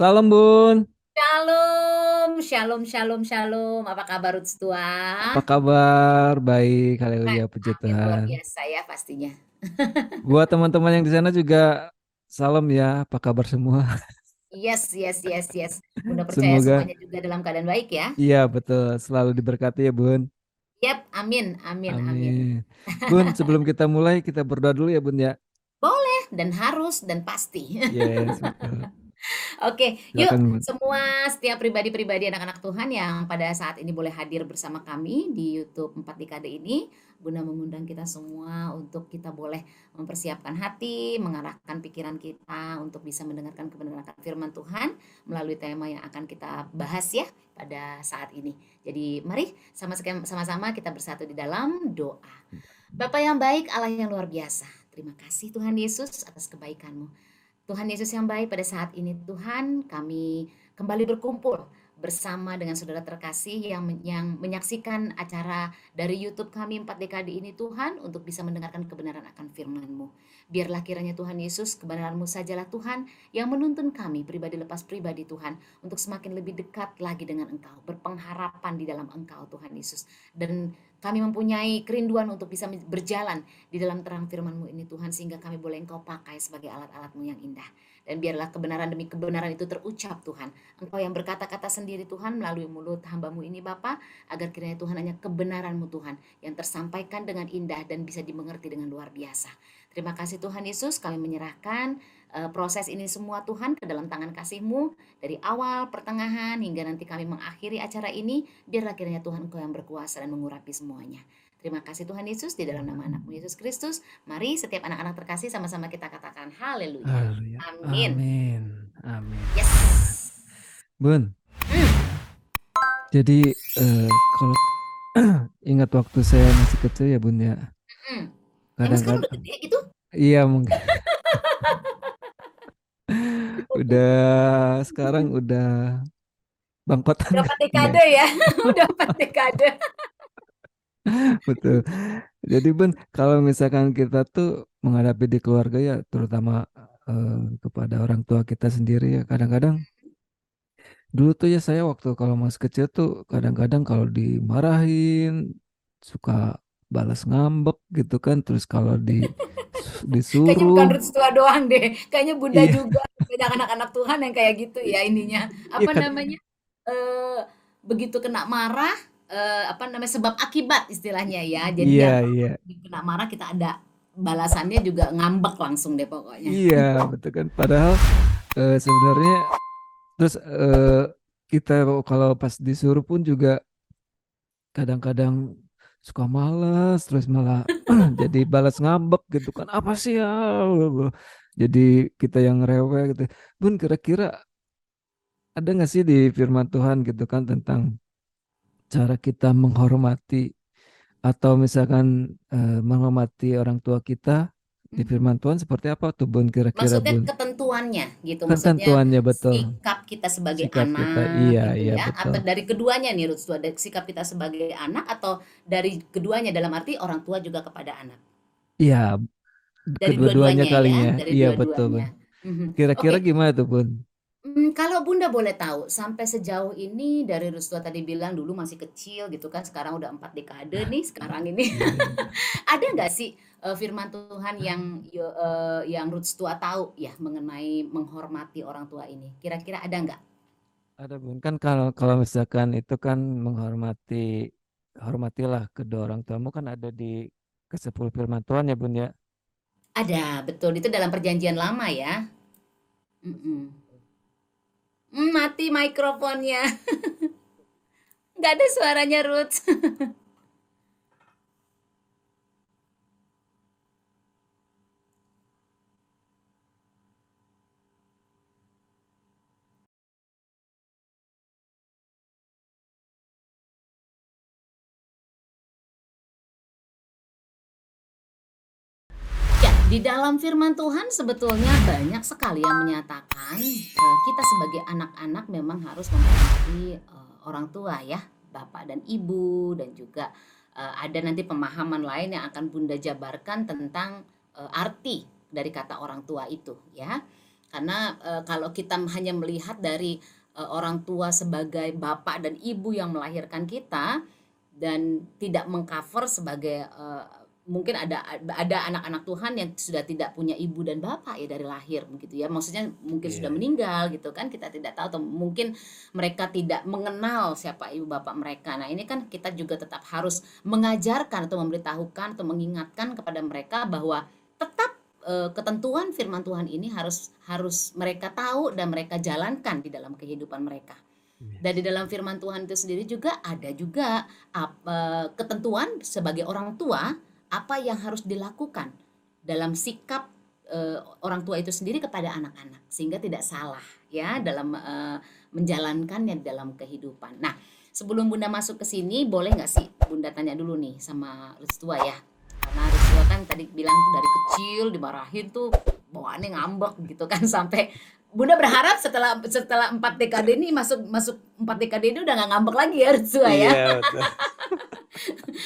Salam Bun, Shalom, shalom, shalom, shalom. Apa kabar Tua? apa kabar? Baik, haleluya, puji Amin, luar Tuhan. biasa ya pastinya. Buat teman-teman yang di sana juga salam ya, apa kabar semua? Yes, yes, yes, yes. Bunda percaya Semoga, semuanya juga dalam keadaan baik ya. iya betul, selalu diberkati ya Bun. Yap, amin, amin, amin. Amin. Bun, sebelum kita mulai, kita berdoa dulu ya Bun ya. Boleh dan harus dan pasti. Yes, betul. Oke, yuk Silakan Bun. semua setiap pribadi-pribadi anak-anak Tuhan yang pada saat ini boleh hadir bersama kami di YouTube 4 Dekade ini. Bunda mengundang kita semua untuk kita boleh mempersiapkan hati, mengarahkan pikiran kita untuk bisa mendengarkan kebenaran akan firman Tuhan melalui tema yang akan kita bahas ya pada saat ini. Jadi mari sama-sama kita bersatu di dalam doa. Bapa yang baik, Allah yang luar biasa. Terima kasih Tuhan Yesus atas kebaikan-Mu. Tuhan Yesus yang baik, pada saat ini Tuhan kami kembali berkumpul bersama dengan saudara terkasih yang menyaksikan acara dari YouTube kami 4 dekade ini Tuhan untuk bisa mendengarkan kebenaran akan firman-Mu. Biarlah kiranya Tuhan Yesus kebenaran-Mu sajalah Tuhan yang menuntun kami pribadi lepas pribadi Tuhan untuk semakin lebih dekat lagi dengan Engkau, berpengharapan di dalam Engkau Tuhan Yesus. Dan kami mempunyai kerinduan untuk bisa berjalan di dalam terang firman-Mu ini Tuhan, sehingga kami boleh Engkau pakai sebagai alat-alat-Mu yang indah. Dan biarlah kebenaran demi kebenaran itu terucap Tuhan. Engkau yang berkata-kata sendiri Tuhan melalui mulut hamba-Mu ini Bapa, agar kiranya Tuhan hanya kebenaran-Mu Tuhan yang tersampaikan dengan indah dan bisa dimengerti dengan luar biasa. Terima kasih Tuhan Yesus, kami menyerahkan proses ini semua Tuhan ke dalam tangan kasih-Mu dari awal, pertengahan, hingga nanti kami mengakhiri acara ini. Biarlah kiranya Tuhan Engkau yang berkuasa dan mengurapi semuanya. Terima kasih Tuhan Yesus, di dalam nama anak-Mu Yesus Kristus. Mari setiap anak-anak terkasih sama-sama kita katakan haleluya. Haleluya. Amin. Amin. Amin. Puji Tuhan. Yes. Bun, Hmm. jadi kalau ingat waktu saya masih kecil ya Bun ya, Hmm. Emang sekarang udah kadang-kadang, gede gitu? iya mungkin udah sekarang udah bangkotan Udah kan? 4 Enggak. dekade ya. Udah 4 dekade. Betul. Jadi Bun, kalau misalkan kita tuh menghadapi di keluarga ya, terutama kepada orang tua kita sendiri ya, kadang-kadang dulu tuh ya saya waktu kalau masih kecil tuh kadang-kadang kalau dimarahin suka balas ngambek gitu kan, terus kalau Kayaknya bukan disuruh, Ruth tua doang deh. Kayaknya Bunda iya, juga. Banyak anak-anak Tuhan yang kayak gitu ya ininya. iya Apa kan, namanya? eh Begitu kena marah, apa namanya, sebab akibat istilahnya ya. Jadi iya, ya kalau iya, kena marah kita ada balasannya juga ngambek langsung deh pokoknya. iya, betul kan. Padahal sebenarnya terus kita kalau pas disuruh pun juga kadang-kadang suka malas terus malah jadi balas ngambek gitu kan apa sih ya, jadi kita yang rewel gitu. Bun, kira-kira ada nggak sih di firman Tuhan gitu kan tentang cara kita menghormati atau misalkan menghormati orang tua kita di Mhm. firman Tuhan seperti apa tuh Bun, kira-kira Maksudnya Bun? ketentuannya gitu, maksudnya Ketentuannya betul, sikap kita sebagai sikap kita, anak iya gitu iya ya, betul, apa dari keduanya nih Ruth, ada sikap kita sebagai anak atau dari keduanya dalam arti orang tua juga kepada anak? iya Dari kedua-duanya dua-duanya ya, kalinya, dari iya betul dua-duanya. Bun. Mhm. Kira-kira Oke, gimana tuh Bun? Kalau Bunda boleh tahu, sampai sejauh ini dari Rustua tadi bilang dulu masih kecil gitu kan, sekarang udah 4 dekade nih sekarang ini. Iya, iya. Ada nggak sih, firman Tuhan yang Rustua tahu ya mengenai menghormati orang tua ini? Kira-kira ada nggak? Ada Bun, kan kalau kalau misalkan itu kan menghormati, hormatilah kedua orang tuamu kan ada di ke-10 firman Tuhan ya Bun ya. Ada, betul. Itu dalam perjanjian lama ya? Mhm. Mati mikrofonnya. Nggak ada suaranya, Ruth. Ya, di dalam firman Tuhan sebetulnya banyak sekali yang menyatakan kita sebagai anak-anak memang harus menghormati orang tua ya, bapak dan ibu, dan juga ada nanti pemahaman lain yang akan Bunda jabarkan tentang arti dari kata orang tua itu ya. Karena kalau kita hanya melihat dari orang tua sebagai bapak dan ibu yang melahirkan kita dan tidak mengcover sebagai mungkin ada anak-anak Tuhan yang sudah tidak punya ibu dan bapak ya dari lahir begitu ya. Maksudnya mungkin Iya, sudah iya. meninggal gitu kan, kita tidak tahu, atau mungkin mereka tidak mengenal siapa ibu bapak mereka. Nah, ini kan kita juga tetap harus mengajarkan atau memberitahukan atau mengingatkan kepada mereka bahwa tetap ketentuan firman Tuhan ini harus harus mereka tahu dan mereka jalankan di dalam kehidupan mereka. Dan di Yes. dalam firman Tuhan itu sendiri juga ada juga ketentuan sebagai orang tua apa yang harus dilakukan dalam sikap orang tua itu sendiri kepada anak-anak sehingga tidak salah ya dalam menjalankannya dalam kehidupan. Nah, sebelum Bunda masuk ke sini, boleh nggak sih Bunda tanya dulu nih sama Restu ya? Karena Restu kan tadi bilang tuh dari kecil dimarahin tuh bawaannya ngambek gitu kan sampai Bunda berharap setelah setelah 4 dekade ini masuk masuk 4 dekade ini udah nggak ngambek lagi ya Restu ya. Iya, betul.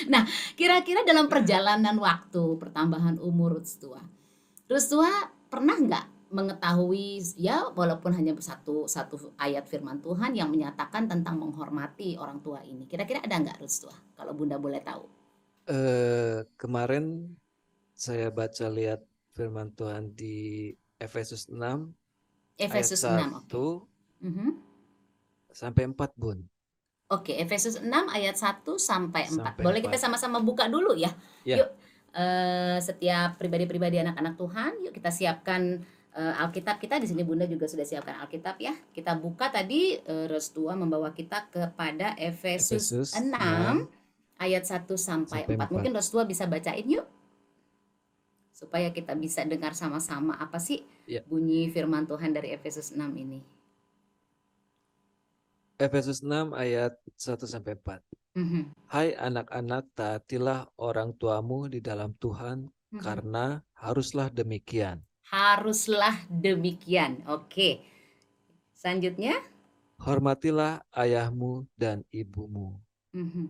Nah, kira-kira dalam perjalanan waktu pertambahan umur Rustua pernah nggak mengetahui ya walaupun hanya satu satu ayat firman Tuhan yang menyatakan tentang menghormati orang tua ini? Kira-kira ada nggak Rustua? Kalau Bunda boleh tahu. Kemarin saya baca lihat firman Tuhan di Efesus 6 ayat Efesus 6, oke. 1 Mhm. sampai 4, Bun. Oke, Efesus 6 ayat 1 sampai 4. Sampai Boleh kita 4. sama-sama buka dulu ya? Ya. Yuk, setiap pribadi-pribadi anak-anak Tuhan, yuk kita siapkan Alkitab kita. Di sini Bunda juga sudah siapkan Alkitab ya. Kita buka tadi, Restua membawa kita kepada Efesus Efesus 6 ayat 1 sampai 4. Mungkin Restua bisa bacain yuk, supaya kita bisa dengar sama-sama apa sih Ya. bunyi firman Tuhan dari Efesus 6 ini. Efesus 6 ayat 1 sampai 4. Mhm, Hai anak-anak, taatilah orang tuamu di dalam Tuhan, mhm. karena haruslah demikian. Haruslah demikian. Oke. Selanjutnya. Hormatilah ayahmu dan ibumu. Mhm.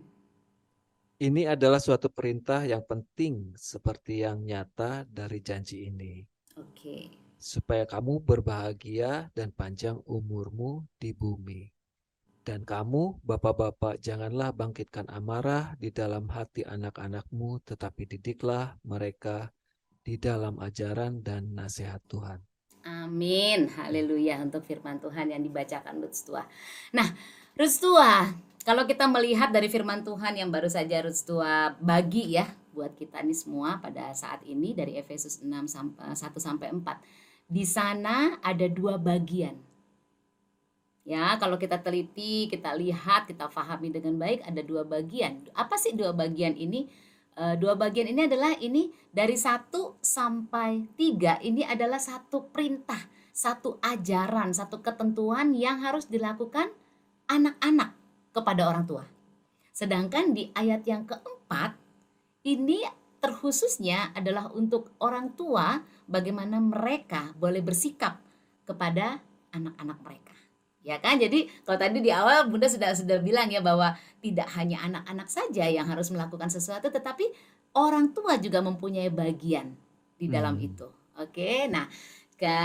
Ini adalah suatu perintah yang penting seperti yang nyata dari janji ini, Oke. supaya kamu berbahagia dan panjang umurmu di bumi. Dan kamu, bapak-bapak, janganlah bangkitkan amarah di dalam hati anak-anakmu, tetapi didiklah mereka di dalam ajaran dan nasihat Tuhan. Amin. Haleluya untuk firman Tuhan yang dibacakan Rustua. Nah, Rustua, kalau kita melihat dari firman Tuhan yang baru saja Rustua bagi ya buat kita nih semua pada saat ini dari Efesus 6 sampai 1 sampai 4. Di sana ada 2 bagian. Ya, kalau kita teliti, kita lihat, kita pahami dengan baik ada 2 bagian. Apa sih 2 bagian ini? 2 bagian ini adalah ini dari 1 sampai 3 ini adalah satu perintah, satu ajaran, satu ketentuan yang harus dilakukan anak-anak kepada orang tua. Sedangkan di ayat yang keempat ini terkhususnya adalah untuk orang tua bagaimana mereka boleh bersikap kepada anak-anak mereka. Ya kan? Jadi kalau tadi di awal Bunda sudah bilang ya bahwa tidak hanya anak-anak saja yang harus melakukan sesuatu tetapi orang tua juga mempunyai bagian di dalam itu. Oke. Nah,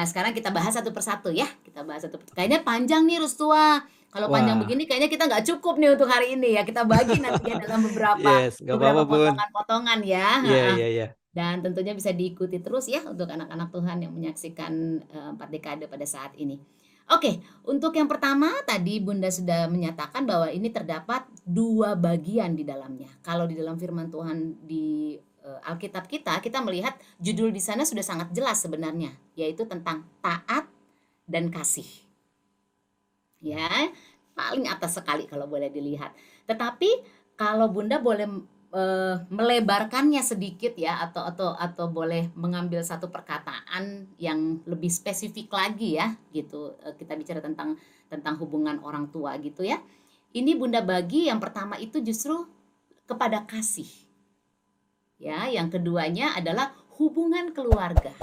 sekarang kita bahas satu persatu ya. Kita bahas satu persatu. Kayaknya panjang nih Rustua. Kalau panjang begini kayaknya kita nggak cukup nih untuk hari ini ya. Kita bagi nantinya dalam beberapa potongan-potongan ya. Iya. Dan tentunya bisa diikuti terus ya untuk anak-anak Tuhan yang menyaksikan 4 dekade pada saat ini. Oke, untuk yang pertama tadi Bunda sudah menyatakan bahwa ini terdapat 2 bagian di dalamnya. Kalau di dalam firman Tuhan di Alkitab kita melihat judul di sana sudah sangat jelas sebenarnya, yaitu tentang taat dan kasih. Ya, paling atas sekali kalau boleh dilihat. Tetapi kalau Bunda boleh melebarkannya sedikit ya atau boleh mengambil satu perkataan yang lebih spesifik lagi ya gitu, kita bicara tentang hubungan orang tua gitu ya. Ini Bunda bagi yang pertama itu justru kepada kasih. Ya, yang keduanya adalah hubungan keluarga.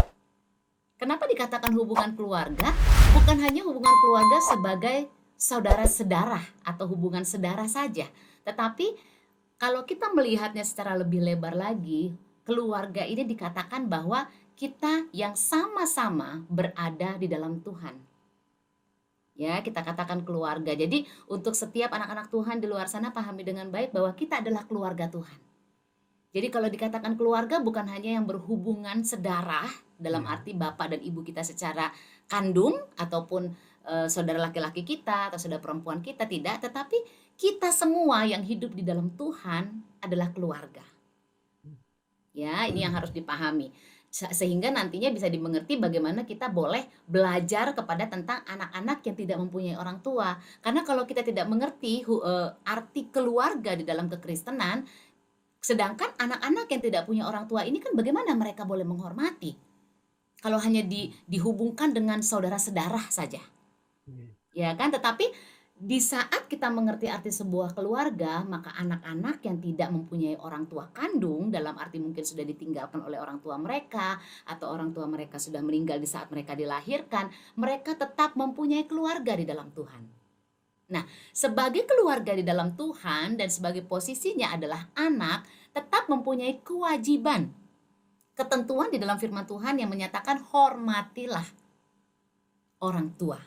Kenapa dikatakan hubungan keluarga? Bukan hanya hubungan keluarga sebagai saudara-saudara atau hubungan saudara saja, tetapi kalau kita melihatnya secara lebih lebar lagi, keluarga ini dikatakan bahwa kita yang sama-sama berada di dalam Tuhan. Ya, kita katakan keluarga. Jadi untuk setiap anak-anak Tuhan di luar sana pahami dengan baik bahwa kita adalah keluarga Tuhan. Jadi kalau dikatakan keluarga bukan hanya yang berhubungan sedarah dalam arti bapak dan ibu kita secara kandung ataupun saudara laki-laki kita atau saudara perempuan kita, tidak, tetapi kita semua yang hidup di dalam Tuhan adalah keluarga. Ya, ini yang harus dipahami. Sehingga nantinya bisa dimengerti bagaimana kita boleh belajar kepada tentang anak-anak yang tidak mempunyai orang tua. Karena kalau kita tidak mengerti arti keluarga di dalam kekristenan, sedangkan anak-anak yang tidak punya orang tua ini kan bagaimana mereka boleh menghormati? Kalau hanya dihubungkan dengan saudara sedarah saja. Ya kan? Tetapi di saat kita mengerti arti sebuah keluarga, maka anak-anak yang tidak mempunyai orang tua kandung, dalam arti mungkin sudah ditinggalkan oleh orang tua mereka, atau orang tua mereka sudah meninggal di saat mereka dilahirkan, mereka tetap mempunyai keluarga di dalam Tuhan. Nah, sebagai keluarga di dalam Tuhan dan sebagai posisinya adalah anak, tetap mempunyai kewajiban. Ketentuan di dalam firman Tuhan yang menyatakan hormatilah orang tua.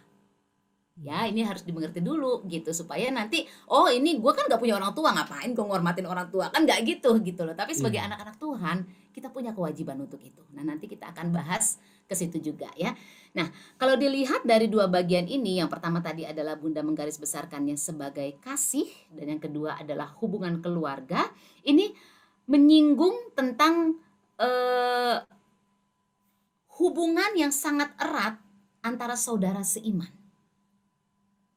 Ya, ini harus dimengerti dulu gitu supaya nanti ini gue kan gak punya orang tua, ngapain gue ngormatin orang tua, kan gak gitu loh. Tapi sebagai anak-anak Tuhan kita punya kewajiban untuk itu. Nah, nanti kita akan bahas ke situ juga ya. Nah, kalau dilihat dari dua bagian ini, yang pertama tadi adalah Bunda menggarisbesarkannya sebagai kasih, dan yang kedua adalah hubungan keluarga. Ini menyinggung tentang hubungan yang sangat erat antara saudara seiman.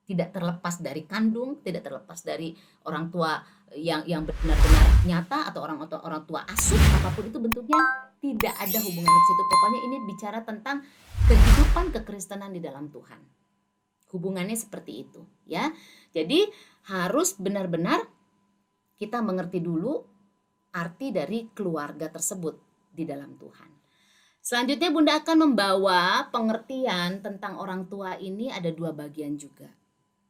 Tidak terlepas dari kandung, tidak terlepas dari orang tua yang benar-benar nyata atau orang tua asuh, apapun itu bentuknya, tidak ada hubungan di situ. Pokoknya ini bicara tentang kehidupan kekristenan di dalam Tuhan. Hubungannya seperti itu, ya. Jadi harus benar-benar kita mengerti dulu arti dari keluarga tersebut di dalam Tuhan. Selanjutnya Bunda akan membawa pengertian tentang orang tua ini ada dua bagian juga.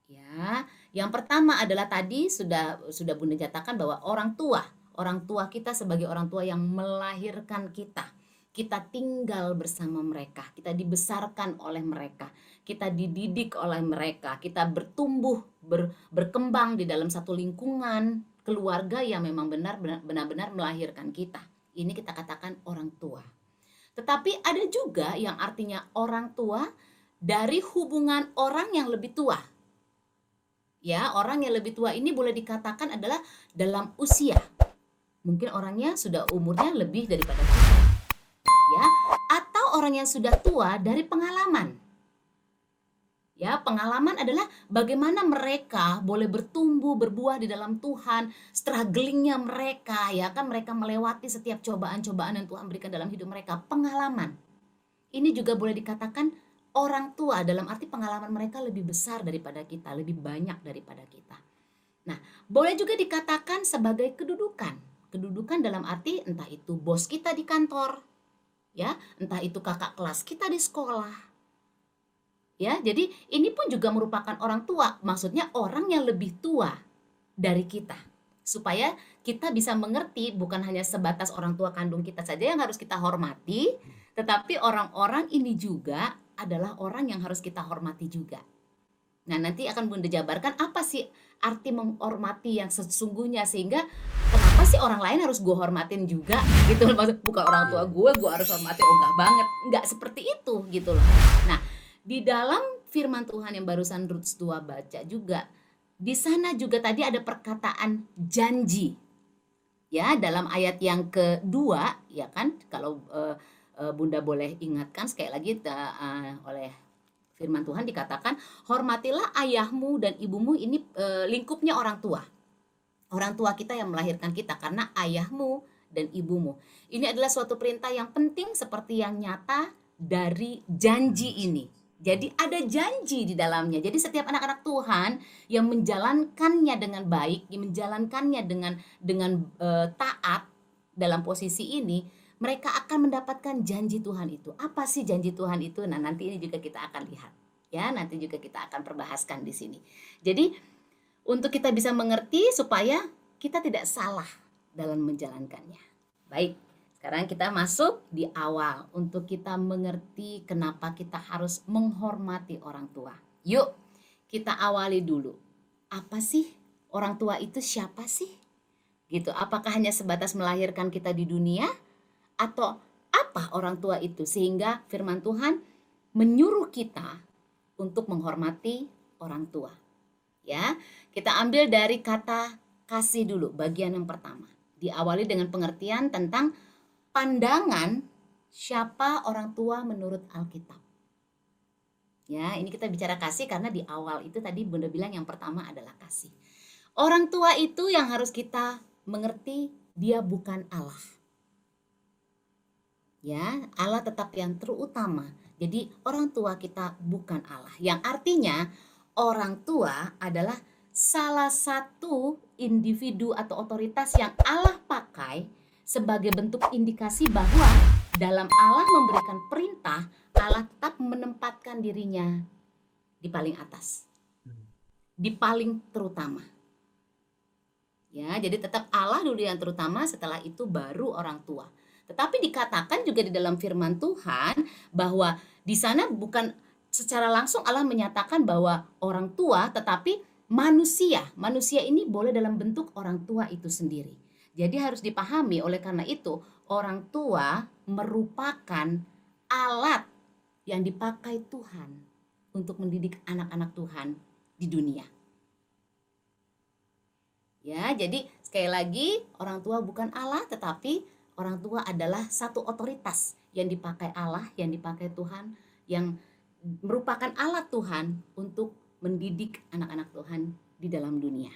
Ya, yang pertama adalah tadi sudah Bunda nyatakan bahwa orang tua kita sebagai orang tua yang melahirkan kita tinggal bersama mereka, kita dibesarkan oleh mereka, kita dididik oleh mereka, kita bertumbuh, berkembang di dalam satu lingkungan keluarga yang memang benar-benar melahirkan kita. Ini kita katakan orang tua. Tetapi ada juga yang artinya orang tua dari hubungan orang yang lebih tua. Ya, orang yang lebih tua ini boleh dikatakan adalah dalam usia. Mungkin orangnya sudah umurnya lebih daripada kita. Ya, atau orang yang sudah tua dari pengalaman. Ya, pengalaman adalah bagaimana mereka boleh bertumbuh, berbuah di dalam Tuhan, strugglingnya mereka, ya kan, mereka melewati setiap cobaan-cobaan yang Tuhan berikan dalam hidup mereka, pengalaman. Ini juga boleh dikatakan orang tua dalam arti pengalaman mereka lebih besar daripada kita, lebih banyak daripada kita. Nah, boleh juga dikatakan sebagai kedudukan. Kedudukan dalam arti entah itu bos kita di kantor, ya, entah itu kakak kelas kita di sekolah. Ya, jadi ini pun juga merupakan orang tua, maksudnya orang yang lebih tua dari kita. Supaya kita bisa mengerti bukan hanya sebatas orang tua kandung kita saja yang harus kita hormati, tetapi orang-orang ini juga adalah orang yang harus kita hormati juga. Nah, nanti akan Bunda jabarkan apa sih arti menghormati yang sesungguhnya, sehingga kenapa sih orang lain harus gue hormatin juga gitu loh. Maksud bukan orang tua gue harus hormati, enggak banget. Enggak seperti itu gitu loh. Nah, di dalam firman Tuhan yang barusan Ruth 2 baca juga, di sana juga tadi ada perkataan janji. Ya, dalam ayat yang kedua, ya kan, kalau Bunda boleh ingatkan sekali lagi oleh firman Tuhan dikatakan, hormatilah ayahmu dan ibumu. Ini lingkupnya orang tua. Orang tua kita yang melahirkan kita, karena ayahmu dan ibumu. Ini adalah suatu perintah yang penting seperti yang nyata dari janji ini. Jadi ada janji di dalamnya. Jadi setiap anak-anak Tuhan yang menjalankannya dengan baik, yang menjalankannya dengan taat dalam posisi ini, mereka akan mendapatkan janji Tuhan itu. Apa sih janji Tuhan itu? Nah, nanti ini juga kita akan lihat. Ya, nanti juga kita akan perbahaskan di sini. Jadi, untuk kita bisa mengerti supaya kita tidak salah dalam menjalankannya. Baik, Sekarang kita masuk di awal untuk kita mengerti kenapa kita harus menghormati orang tua. Yuk, kita awali dulu. Apa sih orang tua itu, siapa sih? Gitu. Apakah hanya sebatas melahirkan kita di dunia atau apa orang tua itu, sehingga firman Tuhan menyuruh kita untuk menghormati orang tua. Ya, kita ambil dari kata kasih dulu, bagian yang pertama. Diawali dengan pengertian tentang pandangan siapa orang tua menurut Alkitab. Ya, ini kita bicara kasih karena di awal itu tadi Bunda bilang yang pertama adalah kasih. Orang tua itu yang harus kita mengerti, dia bukan Allah. Ya, Allah tetap yang terutama. Jadi orang tua kita bukan Allah. Yang artinya orang tua adalah salah satu individu atau otoritas yang Allah pakai sebagai bentuk indikasi bahwa dalam Allah memberikan perintah, Allah tetap menempatkan dirinya di paling atas, di paling terutama. Ya, jadi tetap Allah dulu yang terutama, setelah itu baru orang tua. Tetapi dikatakan juga di dalam firman Tuhan bahwa di sana bukan secara langsung Allah menyatakan bahwa orang tua, tetapi manusia. Manusia ini boleh dalam bentuk orang tua itu sendiri. Jadi harus dipahami, oleh karena itu orang tua merupakan alat yang dipakai Tuhan untuk mendidik anak-anak Tuhan di dunia. Ya, jadi sekali lagi orang tua bukan Allah, tetapi orang tua adalah satu otoritas yang dipakai Allah, yang dipakai Tuhan, yang merupakan alat Tuhan untuk mendidik anak-anak Tuhan di dalam dunia.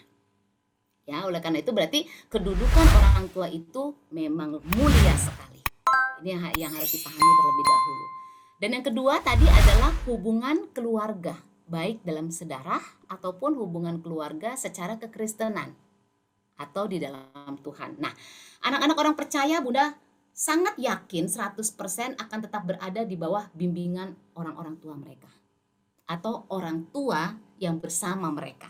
Ya, oleh karena itu berarti kedudukan orang tua itu memang mulia sekali. Ini yang harus dipahami terlebih dahulu. Dan yang kedua tadi adalah hubungan keluarga, baik dalam sedarah ataupun hubungan keluarga secara kekristenan atau di dalam Tuhan. Nah, anak-anak orang percaya Bunda sangat yakin 100% akan tetap berada di bawah bimbingan orang-orang tua mereka atau orang tua yang bersama mereka.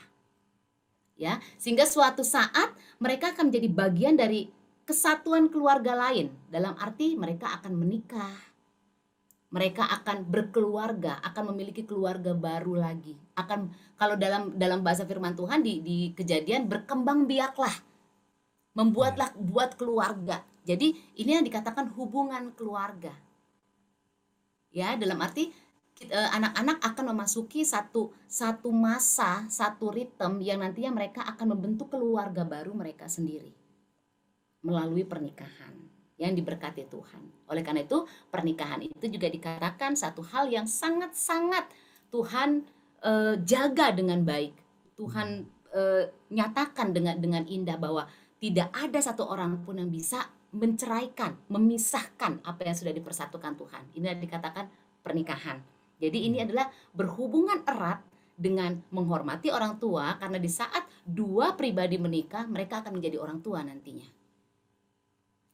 Ya, sehingga suatu saat mereka akan menjadi bagian dari kesatuan keluarga lain, dalam arti mereka akan menikah, mereka akan berkeluarga, akan memiliki keluarga baru lagi, akan, kalau dalam bahasa firman Tuhan di Kejadian, berkembang biaklah, buat keluarga. Jadi ini yang dikatakan hubungan keluarga. Ya, dalam arti anak-anak akan memasuki satu masa, satu ritme yang nantinya mereka akan membentuk keluarga baru mereka sendiri melalui pernikahan yang diberkati Tuhan. Oleh karena itu pernikahan itu juga dikatakan satu hal yang sangat-sangat Tuhan jaga dengan baik. Tuhan nyatakan dengan indah bahwa tidak ada satu orang pun yang bisa menceraikan, memisahkan apa yang sudah dipersatukan Tuhan. Ini dikatakan pernikahan. Jadi ini adalah berhubungan erat dengan menghormati orang tua, karena di saat dua pribadi menikah, mereka akan menjadi orang tua nantinya.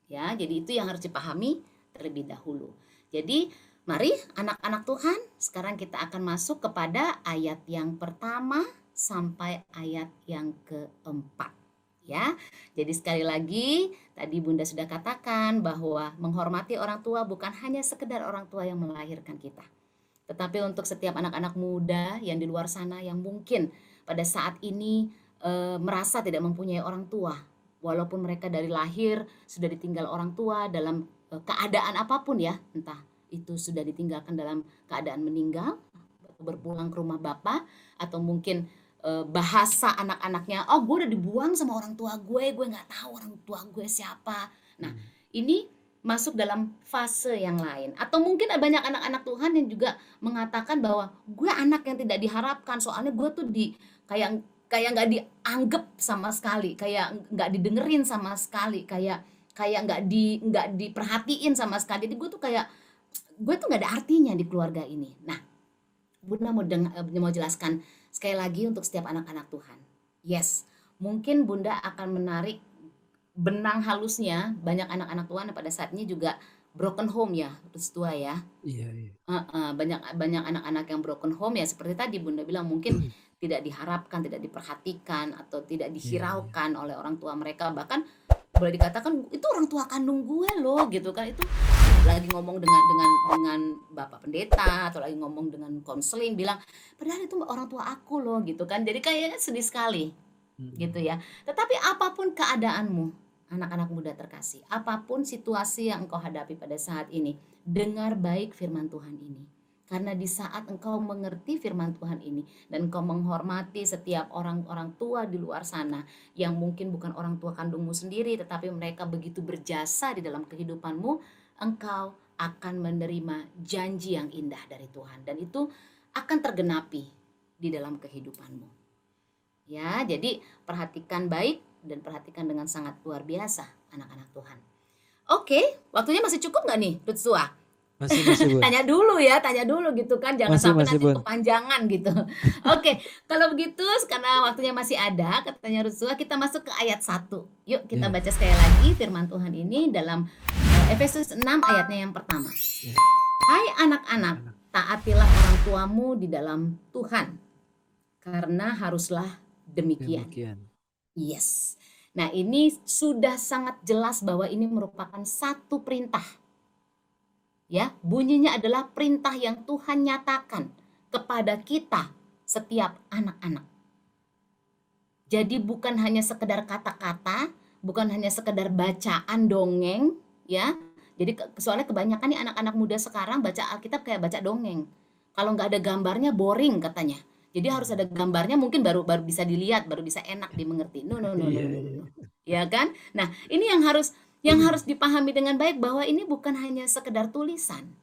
Ya, jadi itu yang harus dipahami terlebih dahulu. Jadi mari anak-anak Tuhan, sekarang kita akan masuk kepada ayat yang pertama sampai ayat yang keempat. Ya, jadi sekali lagi tadi Bunda sudah katakan bahwa menghormati orang tua bukan hanya sekedar orang tua yang melahirkan kita, tetapi untuk setiap anak-anak muda yang di luar sana yang mungkin pada saat ini merasa tidak mempunyai orang tua, walaupun mereka dari lahir sudah ditinggal orang tua dalam keadaan apapun ya, entah itu sudah ditinggalkan dalam keadaan meninggal, berpulang ke rumah bapak, atau mungkin bahasa anak-anaknya, oh gue udah dibuang sama orang tua gue gak tahu orang tua gue siapa. Nah, ini masuk dalam fase yang lain. Atau mungkin banyak anak-anak Tuhan yang juga mengatakan bahwa gue anak yang tidak diharapkan, soalnya gue tuh kayak nggak dianggap sama sekali, kayak nggak didengerin sama sekali, kayak nggak diperhatiin sama sekali. Jadi gue tuh nggak ada artinya di keluarga ini. Nah, Bunda mau jelaskan sekali lagi untuk setiap anak-anak Tuhan. Yes, mungkin Bunda akan menarik benang halusnya banyak anak-anak Tuhan pada saat ini juga broken home ya, tua ya. Iya. Banyak anak-anak yang broken home ya, seperti tadi Bunda bilang, mungkin tidak diharapkan, tidak diperhatikan, atau tidak dihiraukan oleh orang tua mereka, bahkan boleh dikatakan itu orang tua kandung gue loh gitu kan. Itu lagi ngomong dengan bapak pendeta atau lagi ngomong dengan konseling bilang padahal itu orang tua aku loh gitu kan. Jadi kayaknya sedih sekali gitu ya. Tetapi apapun keadaanmu, anak-anak muda terkasih, apapun situasi yang engkau hadapi pada saat ini, dengar baik firman Tuhan ini. Karena di saat engkau mengerti firman Tuhan ini dan engkau menghormati setiap orang-orang tua di luar sana yang mungkin bukan orang tua kandungmu sendiri tetapi mereka begitu berjasa di dalam kehidupanmu, engkau akan menerima janji yang indah dari Tuhan dan itu akan tergenapi di dalam kehidupanmu. Ya, jadi perhatikan baik dan perhatikan dengan sangat luar biasa anak-anak Tuhan. Oke, waktunya masih cukup nggak nih, Rutsua? Masih Bun. Tanya dulu gitu kan, jangan Masih, sampai masih, nanti Bun. kepanjangan gitu. Oke, kalau begitu karena waktunya masih ada, katanya Rutsua, kita masuk ke ayat 1. Yuk kita Ya. baca sekali lagi firman Tuhan ini dalam Efesus 6 ayatnya yang pertama. Ya. Hai anak-anak, taatilah orang tuamu di dalam Tuhan, karena haruslah demikian. Yes. Nah, ini sudah sangat jelas bahwa ini merupakan satu perintah. Ya, bunyinya adalah perintah yang Tuhan nyatakan kepada kita setiap anak-anak. Jadi bukan hanya sekedar kata-kata, bukan hanya sekedar bacaan dongeng, ya. Jadi soalnya kebanyakan nih anak-anak muda sekarang baca Alkitab kayak baca dongeng. Kalau nggak ada gambarnya boring katanya. Jadi harus ada gambarnya mungkin baru bisa dilihat, baru bisa enak dimengerti. No. Ya kan? Nah, ini yang harus dipahami dengan baik bahwa ini bukan hanya sekedar tulisan.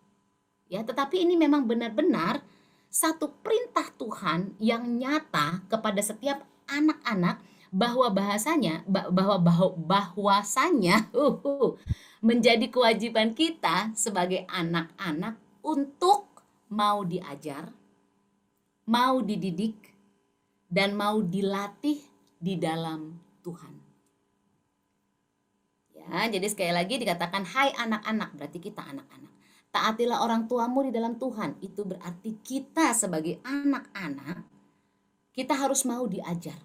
Ya, tetapi ini memang benar-benar satu perintah Tuhan yang nyata kepada setiap anak-anak bahwa bahwasanya menjadi kewajiban kita sebagai anak-anak untuk mau diajar, mau dididik, dan mau dilatih di dalam Tuhan. Ya, jadi sekali lagi dikatakan hai anak-anak, berarti kita anak-anak. Taatilah orang tuamu di dalam Tuhan. Itu berarti kita sebagai anak-anak, kita harus mau diajar.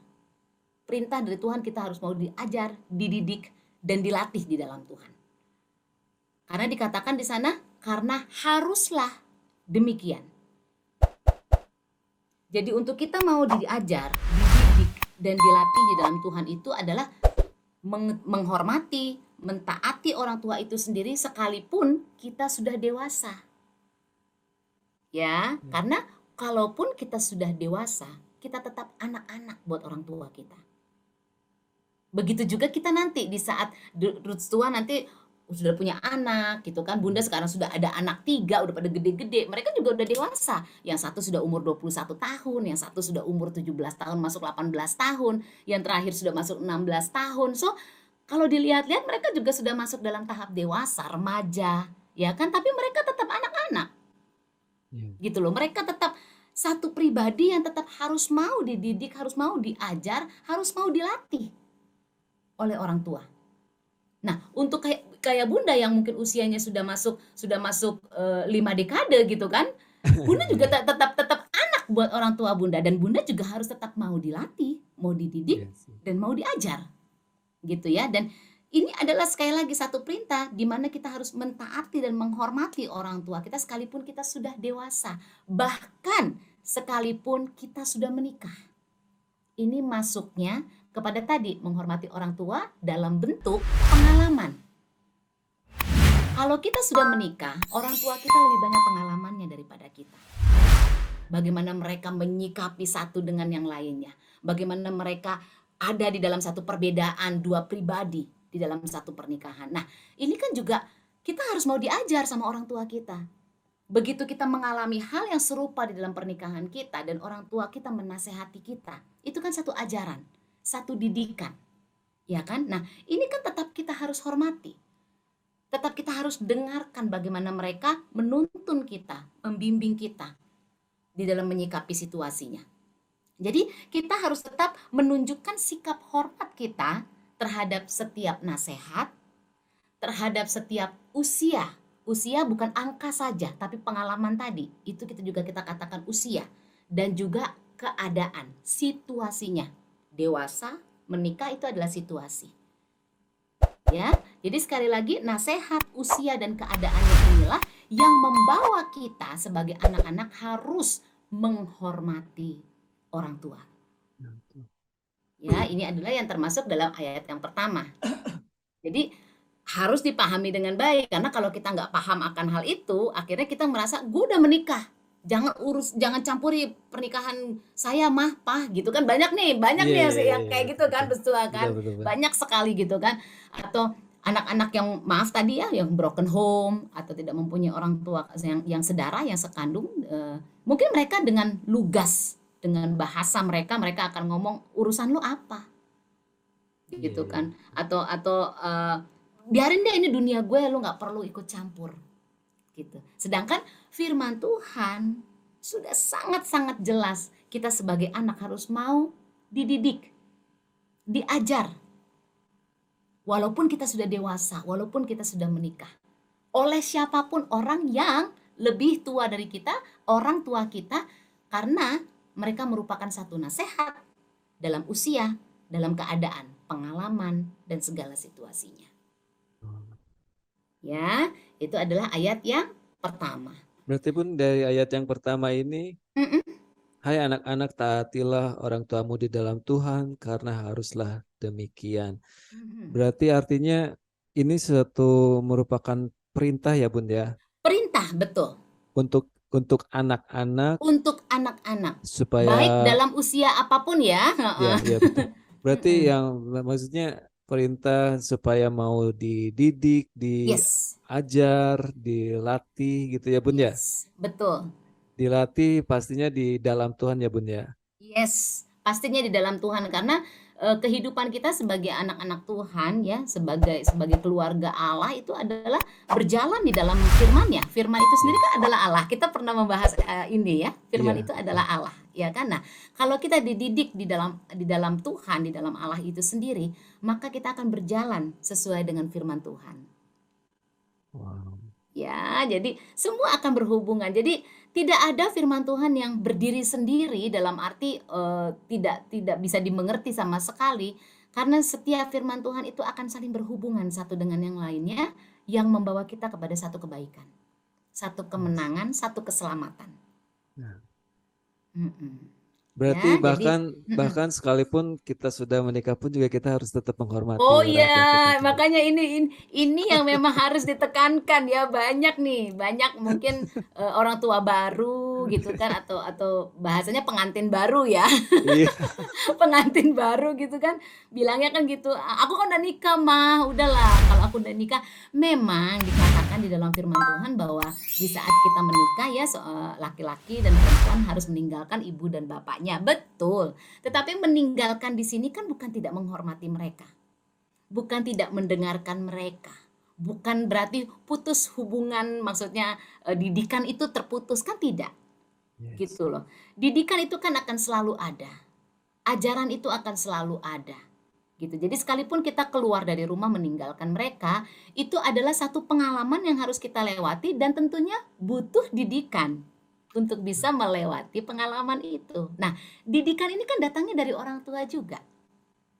Perintah dari Tuhan kita harus mau diajar, dididik, dan dilatih di dalam Tuhan. Karena dikatakan di sana, karena haruslah demikian. Jadi untuk kita mau diajar, dididik, dan dilatih di dalam Tuhan itu adalah menghormati, mentaati orang tua itu sendiri sekalipun kita sudah dewasa. Ya, karena kalaupun kita sudah dewasa, kita tetap anak-anak buat orang tua kita. Begitu juga kita nanti di saat tua nanti sudah punya anak gitu kan. Bunda sekarang sudah ada anak 3, udah pada gede-gede. Mereka juga udah dewasa. Yang satu sudah umur 21 tahun, yang satu sudah umur 17 tahun masuk 18 tahun, yang terakhir sudah masuk 16 tahun. So, kalau dilihat-lihat mereka juga sudah masuk dalam tahap dewasa, remaja, ya kan? Tapi mereka tetap anak-anak. Gitu loh. Mereka tetap satu pribadi yang tetap harus mau dididik, harus mau diajar, harus mau dilatih oleh orang tua. Nah, untuk kayak Bunda yang mungkin usianya sudah masuk 5 dekade gitu kan. Bunda juga tetap anak buat orang tua Bunda, dan Bunda juga harus tetap mau dilatih, mau dididik, dan mau diajar. Gitu ya. Dan ini adalah sekali lagi satu perintah di mana kita harus mentaati dan menghormati orang tua kita sekalipun kita sudah dewasa, bahkan sekalipun kita sudah menikah. Ini masuknya kepada tadi menghormati orang tua dalam bentuk pengalaman. Kalau kita sudah menikah, orang tua kita lebih banyak pengalamannya daripada kita. Bagaimana mereka menyikapi satu dengan yang lainnya, bagaimana mereka ada di dalam satu perbedaan dua pribadi di dalam satu pernikahan. Nah, ini kan juga kita harus mau diajar sama orang tua kita. Begitu kita mengalami hal yang serupa di dalam pernikahan kita dan orang tua kita menasehati kita, itu kan satu ajaran, satu didikan. Ya kan? Nah, ini kan tetap kita harus hormati. Tetap kita harus dengarkan bagaimana mereka menuntun kita, membimbing kita di dalam menyikapi situasinya. Jadi kita harus tetap menunjukkan sikap hormat kita terhadap setiap nasihat, terhadap setiap usia. Usia bukan angka saja, tapi pengalaman tadi. Itu kita katakan usia. Dan juga keadaan, situasinya. Dewasa, menikah itu adalah situasi. Ya, jadi sekali lagi nasihat, usia dan keadaannya inilah yang membawa kita sebagai anak-anak harus menghormati orang tua. Ya, ini adalah yang termasuk dalam ayat yang pertama. Jadi harus dipahami dengan baik, karena kalau kita nggak paham akan hal itu, akhirnya kita merasa gue udah menikah, jangan campuri pernikahan saya mah, Pah, gitu kan. Banyak nih Iya, iya, yang iya, kayak gitu betul, kan, betul. betul Betul, kan, betul, betul. banyak sekali gitu kan. Atau anak-anak yang maaf tadi ya, yang broken home atau tidak mempunyai orang tua yang sedara, yang sekandung, mungkin mereka dengan lugas, dengan bahasa mereka akan ngomong urusan lu apa, Iya, gitu iya. kan. Atau biarin deh, ini dunia gue, lu nggak perlu ikut campur, gitu. Sedangkan firman Tuhan sudah sangat-sangat jelas, kita sebagai anak harus mau dididik, diajar, walaupun kita sudah dewasa, walaupun kita sudah menikah, oleh siapapun orang yang lebih tua dari kita, orang tua kita, karena mereka merupakan satu nasihat dalam usia, dalam keadaan, pengalaman, dan segala situasinya. Ya, itu adalah ayat yang pertama. Berarti pun dari ayat yang pertama ini, Mm-mm. hai anak-anak, taatilah orang tuamu di dalam Tuhan, karena haruslah demikian. Mhm. Berarti artinya ini merupakan perintah ya Bun ya, Perintah, betul. untuk anak-anak Untuk anak-anak, baik supaya dalam usia apapun ya. ya, ya betul. Berarti Mm-mm. yang maksudnya perintah supaya mau dididik, Yes, diajar, dilatih gitu ya Bun ya. yes, betul. Dilatih pastinya di dalam Tuhan ya Bun ya. Yes, pastinya di dalam Tuhan, karena kehidupan kita sebagai anak-anak Tuhan ya, sebagai keluarga Allah itu adalah berjalan di dalam firman-Nya. Firman itu sendiri kan adalah Allah. Kita pernah membahas ini ya. Firman Iya, itu adalah Allah, ya kan? Nah, kalau kita dididik di dalam Tuhan, di dalam Allah itu sendiri, maka kita akan berjalan sesuai dengan firman Tuhan. wow. Ya, jadi semua akan berhubungan. Jadi tidak ada firman Tuhan yang berdiri sendiri, dalam arti tidak bisa dimengerti sama sekali, karena setiap firman Tuhan itu akan saling berhubungan satu dengan yang lainnya, yang membawa kita kepada satu kebaikan, satu kemenangan, satu keselamatan. Nah, Mm-mm. berarti Ya, jadi bahkan sekalipun kita sudah menikah pun juga kita harus tetap menghormati oh orang tua kita iya, juga. makanya ini yang memang harus ditekankan ya. Banyak nih, banyak mungkin orang tua baru gitu kan, atau bahasanya pengantin baru ya. Iya, Pengantin baru gitu kan, bilangnya kan gitu, aku kan udah nikah mah, udahlah kalau aku udah nikah. Memang dikatakan di dalam firman Tuhan bahwa di saat kita menikah ya, laki-laki dan perempuan harus meninggalkan ibu dan bapaknya, betul. Tetapi meninggalkan di sini kan bukan tidak menghormati mereka, bukan tidak mendengarkan mereka, bukan berarti putus hubungan, maksudnya didikan itu terputus, kan tidak, yes. gitu loh. Didikan itu kan akan selalu ada, ajaran itu akan selalu ada, gitu. Jadi sekalipun kita keluar dari rumah meninggalkan mereka, itu adalah satu pengalaman yang harus kita lewati, dan tentunya butuh didikan untuk bisa melewati pengalaman itu. Nah, didikan ini kan datangnya dari orang tua juga,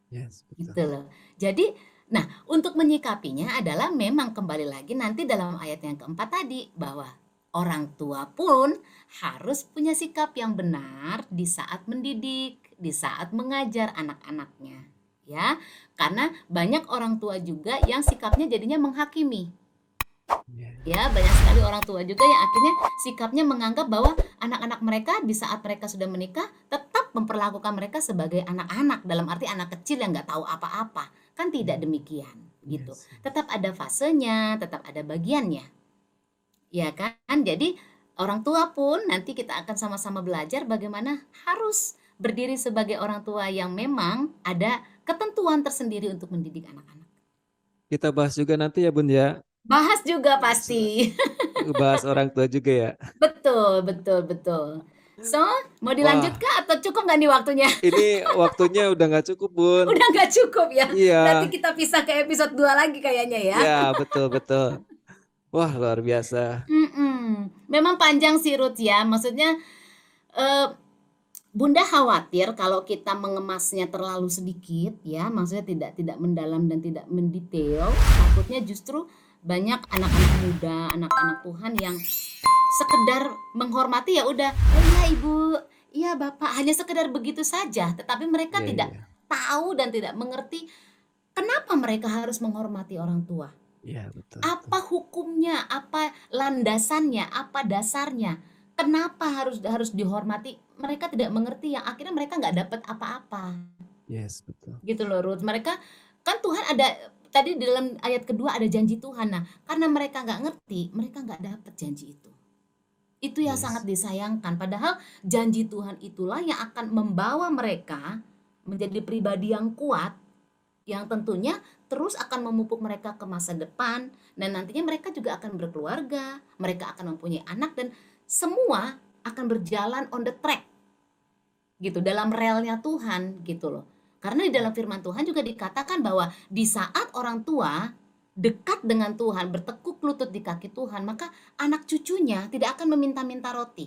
Yes, betul. gitu loh. Jadi, nah, untuk menyikapinya adalah memang kembali lagi nanti dalam ayat yang keempat tadi, bahwa orang tua pun harus punya sikap yang benar di saat mendidik, di saat mengajar anak-anaknya, ya. Karena banyak orang tua juga yang sikapnya jadinya menghakimi. Yeah. Ya, banyak sekali orang tua juga yang akhirnya sikapnya menganggap bahwa anak-anak mereka di saat mereka sudah menikah tetap memperlakukan mereka sebagai anak-anak, dalam arti anak kecil yang nggak tahu apa-apa. Kan tidak demikian, gitu. Yes. Tetap ada fasenya, tetap ada bagiannya. Ya kan? Jadi orang tua pun nanti kita akan sama-sama belajar bagaimana harus berdiri sebagai orang tua yang memang ada ketentuan tersendiri untuk mendidik anak-anak. Kita bahas juga nanti ya Bun ya, Bahas juga pasti. bahas orang tua juga ya. Betul, betul, betul. So, mau Wah, dilanjutkan atau cukup nggak nih waktunya? ini waktunya udah nggak cukup Bun. Udah nggak cukup ya? Berarti Iya, kita pisah ke episode 2 lagi kayaknya ya. ya betul. Wah, luar biasa. Memang panjang sih Ruth ya. Maksudnya eh, Bunda khawatir kalau kita mengemasnya terlalu sedikit ya, maksudnya tidak mendalam dan tidak mendetail, takutnya justru banyak anak-anak muda, anak-anak Tuhan yang sekedar menghormati ya udah, "Oh iya Ibu, iya Bapak," hanya sekedar begitu saja, tetapi mereka Iya, tidak iya. tahu dan tidak mengerti kenapa mereka harus menghormati orang tua. Iya, betul, betul. Apa hukumnya, apa landasannya, apa dasarnya, kenapa harus harus dihormati, mereka tidak mengerti yang akhirnya mereka nggak dapat apa-apa, Yes, betul. gitu loh Ruth. Mereka kan Tuhan ada tadi di dalam ayat kedua ada janji Tuhan. Nah, karena mereka nggak ngerti, mereka nggak dapat janji itu. Itu yang sangat Yes. disayangkan. Padahal janji Tuhan itulah yang akan membawa mereka menjadi pribadi yang kuat, yang tentunya terus akan memupuk mereka ke masa depan, dan nantinya mereka juga akan berkeluarga, mereka akan mempunyai anak, dan semua akan berjalan on the track gitu, dalam relnya Tuhan gitu loh. Karena di dalam firman Tuhan juga dikatakan bahwa di saat orang tua dekat dengan Tuhan, bertekuk lutut di kaki Tuhan, maka anak cucunya tidak akan meminta-minta roti.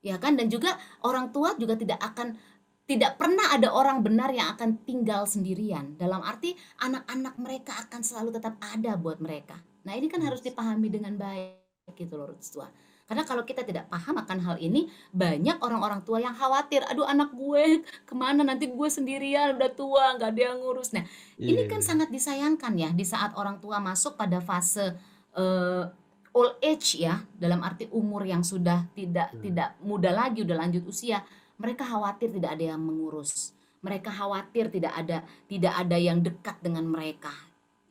Ya kan? Dan juga orang tua juga tidak pernah ada orang benar yang akan tinggal sendirian. Dalam arti anak-anak mereka akan selalu tetap ada buat mereka. Nah, ini kan harus Yes. dipahami dengan baik gitu loh tua. Karena kalau kita tidak paham akan hal ini, banyak orang-orang tua yang khawatir, aduh anak gue kemana nanti gue sendirian udah tua nggak ada yang ngurus. Nah, ini kan Iya. sangat disayangkan ya di saat orang tua masuk pada fase eh, old age ya, dalam arti umur yang sudah tidak Hmm. tidak muda lagi, udah lanjut usia. Mereka khawatir tidak ada yang mengurus. Mereka khawatir tidak ada yang dekat dengan mereka.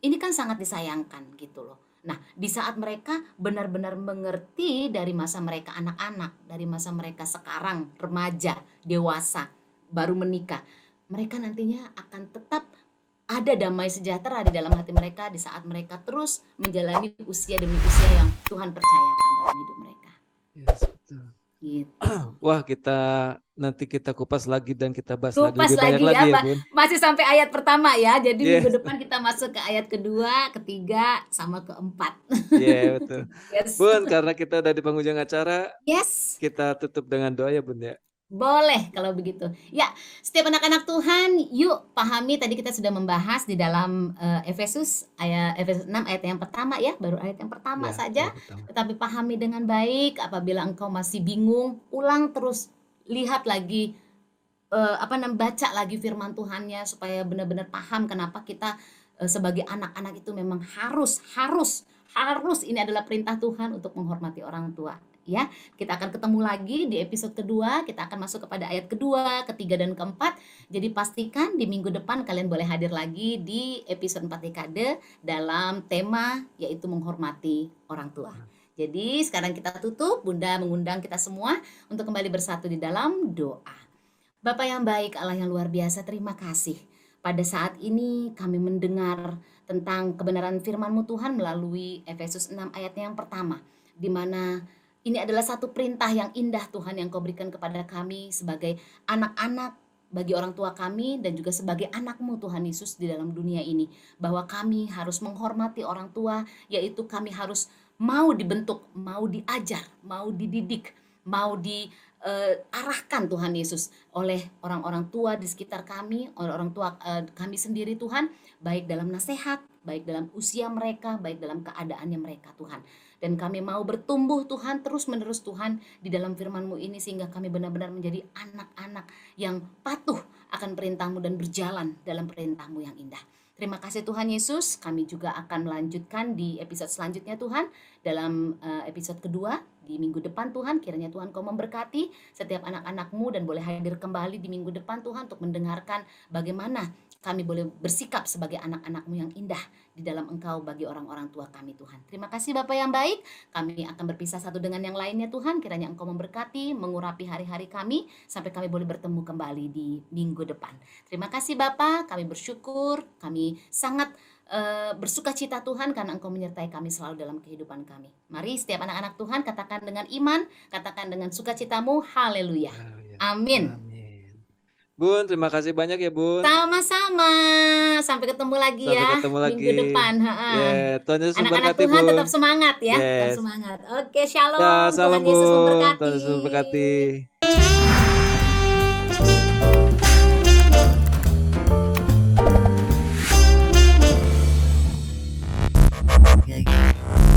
Ini kan sangat disayangkan gitu loh. Nah, di saat mereka benar-benar mengerti dari masa mereka anak-anak, dari masa mereka sekarang remaja, dewasa, baru menikah, mereka nantinya akan tetap ada damai sejahtera di dalam hati mereka di saat mereka terus menjalani usia demi usia yang Tuhan percayakan dalam hidup mereka. Yes, betul. Gitu. Wah, nanti kita kupas lagi dan kita bahas lagi Kupas lebih banyak lagi ya, lagi ya, Pak. Bun. Masih sampai ayat pertama ya. Jadi Yes. minggu depan kita masuk ke ayat kedua, ketiga, sama keempat. Iya, betul. Yes. Bun, karena kita udah di penghujung acara, Yes. kita tutup dengan doa ya, Bun ya. Boleh kalau begitu. Ya, setiap anak-anak Tuhan, yuk pahami tadi kita sudah membahas di dalam Efesus 6 ayat yang pertama ya, baru ayat yang pertama Ya, saja. ayat pertama. Tetapi pahami dengan baik. Apabila engkau masih bingung, ulang terus, lihat lagi baca lagi firman Tuhannya supaya benar-benar paham kenapa kita sebagai anak-anak itu memang harus ini adalah perintah Tuhan untuk menghormati orang tua. Ya, kita akan ketemu lagi di episode kedua. Kita akan masuk kepada ayat kedua, ketiga, dan keempat. Jadi pastikan di minggu depan kalian boleh hadir lagi di episode 4 dekade dalam tema yaitu menghormati orang tua. Jadi sekarang kita tutup. Bunda mengundang kita semua untuk kembali bersatu di dalam doa. Bapa yang baik, Allah yang luar biasa, terima kasih. Pada saat ini kami mendengar tentang kebenaran firman-Mu Tuhan melalui Efesus 6 ayat yang pertama, di mana ini adalah satu perintah yang indah Tuhan yang Kau berikan kepada kami sebagai anak-anak, bagi orang tua kami, dan juga sebagai anak-Mu Tuhan Yesus di dalam dunia ini, bahwa kami harus menghormati orang tua, yaitu kami harus mau dibentuk, mau diajar, mau dididik, mau diarahkan Tuhan Yesus oleh orang-orang tua di sekitar kami, oleh orang tua kami sendiri Tuhan, baik dalam nasihat, baik dalam usia mereka, baik dalam keadaannya mereka Tuhan. Dan kami mau bertumbuh Tuhan, terus-menerus Tuhan di dalam firman-Mu ini, sehingga kami benar-benar menjadi anak-anak yang patuh akan perintah-Mu dan berjalan dalam perintah-Mu yang indah. Terima kasih Tuhan Yesus. Kami juga akan melanjutkan di episode selanjutnya Tuhan, dalam episode kedua di minggu depan Tuhan. Kiranya Tuhan Kau memberkati setiap anak-anak-Mu dan boleh hadir kembali di minggu depan Tuhan untuk mendengarkan bagaimana kami boleh bersikap sebagai anak-anak-Mu yang indah di dalam Engkau bagi orang-orang tua kami Tuhan. Terima kasih Bapa yang baik. Kami akan berpisah satu dengan yang lainnya Tuhan. Kiranya Engkau memberkati, mengurapi hari-hari kami sampai kami boleh bertemu kembali di minggu depan. Terima kasih Bapa, kami bersyukur, kami sangat bersuka cita Tuhan karena Engkau menyertai kami selalu dalam kehidupan kami. Mari setiap anak-anak Tuhan katakan dengan iman, katakan dengan sukacitamu, haleluya. Amin. Amin. Bun, terima kasih banyak ya Bun. Sama-sama. Sampai ketemu lagi Sampai ya ketemu lagi minggu depan. Tuhan Yesus Anak-anak memberkati Tuhan Bun. tetap semangat ya. Tetap Yes. semangat. Oke, shalom. Ya, salam Tuhan Yesus Bun. memberkati. Tuhan Yesus memberkati.